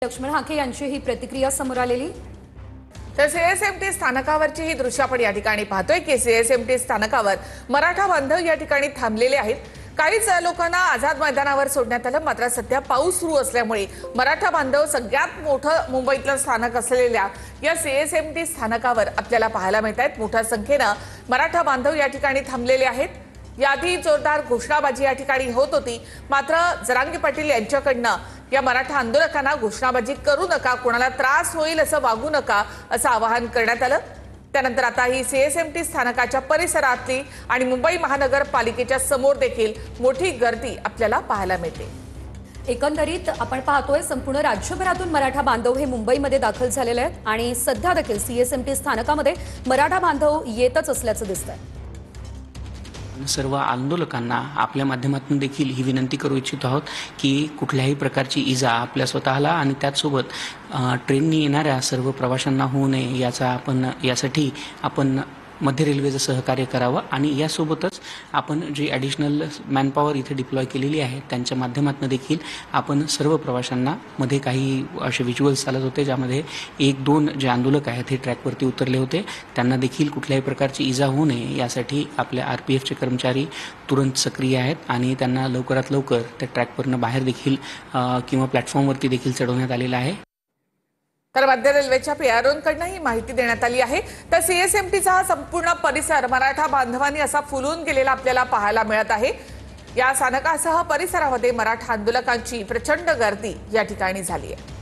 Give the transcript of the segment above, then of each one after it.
लक्ष्मण हाके यांची ही प्रतिक्रिया समोर आलेली। तर सीएसएमटी स्थानकावरची ही दृश्य आपण या ठिकाणी पाहतोय की सीएसएमटी स्थानकावर मराठा बांधव या ठिकाणी थांबलेले आहेत। काहीच लोकांना आझाद मैदानावर सोडण्यात आलं, मात्र सध्या पाऊस सुरू असल्यामुळे मराठा बांधव सगळ्यात मोठं मुंबईतलं स्थानक असलेल्या या सीएसएमटी स्थानकावर आपल्याला पाहायला मिळत आहेत। मोठ्या संख्येने मराठा बांधव या ठिकाणी थांबलेले आहेत। याआधी जोरदार घोषणाबाजी या ठिकाणी होत होती, मात्र जरांगे पाटील यांच्याकडनं या मराठा आंदोलकांना घोषणाबाजी करू नका, कोणाला त्रास होईल असं वागू नका असं आवाहन करण्यात आलं। त्यानंतर आता ही सीएसएमटी स्थानकाच्या परिसरातली आणि मुंबई महानगरपालिकेच्या समोर देखील मोठी गर्दी आपल्याला पाहायला मिळते। एकंदरीत आपण पाहतोय संपूर्ण राज्यभरातून मराठा बांधव हे मुंबईमध्ये दाखल झालेले आहेत आणि सध्या देखील सीएसएमटी स्थानकामध्ये मराठा बांधव येतच असल्याचं दिसतंय। सर्व आंदोलकांना आपल्या माध्यमातून देखील ही विनंती करू इच्छितो आहोत की कुठल्याही प्रकारची इजा आपल्या स्वतःला आणि त्याचसोबत ट्रेननी येणाऱ्या सर्व प्रवाशांना होऊ नये यासाठी आपण मध्य रेल्वेचं सहकार्य करावं आणि यासोबतच आपण जी ॲडिशनल मॅनपॉवर इथे डिप्लॉय केलेली आहे त्यांच्या माध्यमातून देखील आपण सर्व प्रवाशांना मध्ये काही असे व्हिज्युअल्स चालत होते ज्यामध्ये एक दोन जे आंदोलक आहेत हे ट्रॅकवरती उतरले होते, त्यांना देखील कुठल्याही प्रकारची इजा होऊ नये यासाठी आपल्या आरपीएफचे कर्मचारी तुरंत सक्रिय आहेत आणि त्यांना लवकरात लवकर त्या ट्रॅकवरनं बाहेर देखील किंवा प्लॅटफॉर्मवरती देखील चढवण्यात आलेलं आहे। तर मध्य रेल्वेच्या पीआरओंकडून ही माहिती देण्यात आली आहे। तर सीएसएमटीचा हा संपूर्ण परिसर मराठा बांधवांनी असा फुलून गेलेला आपल्याला पाहायला मिळत आहे। या स्थानकासह परिसरामध्ये मराठा आंदोलकांची प्रचंड गर्दी या ठिकाणी झाली आहे।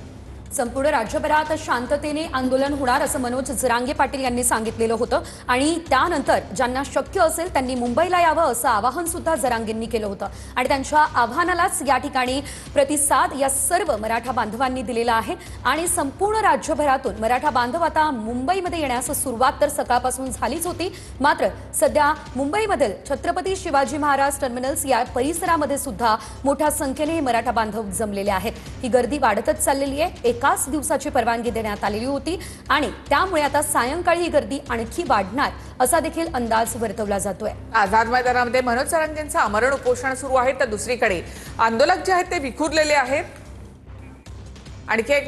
संपूर्ण राज्यभरात शांततेने आंदोलन होणार असं मनोज जरांगे पाटील यांनी सांगितलेलं होतं आणि त्यानंतर ज्यांना शक्य असेल त्यांनी मुंबईला यावं असं आवाहन सुद्धा जरांगेंनी केलं होतं आणि त्यांच्या आव्हानालाच या ठिकाणी प्रतिसाद या सर्व मराठा बांधवांनी दिलेला आहे आणि संपूर्ण राज्यभरातून मराठा बांधव आता मुंबईमध्ये येण्यास सुरुवात तर सकाळपासून झालीच होती, मात्र सध्या मुंबईमधील छत्रपती शिवाजी महाराज टर्मिनल्स या परिसरामध्ये सुद्धा मोठ्या संख्येने मराठा बांधव जमलेले आहेत। ही गर्दी वाढतच चाललेली आहे। एकाच दिवसाची परवानगी देण्यात आलेली होती आणि त्यामुळे आता सायंकाळी ही गर्दी आणखी वाढणार असा देखील अंदाज वर्तवला जातोय। आझाद मैदानामध्ये मनोज जरांगेंचं आमरण उपोषण सुरू आहे, तर दुसरीकडे आंदोलक जे आहेत ते विखुरलेले आहेत। आणखी एक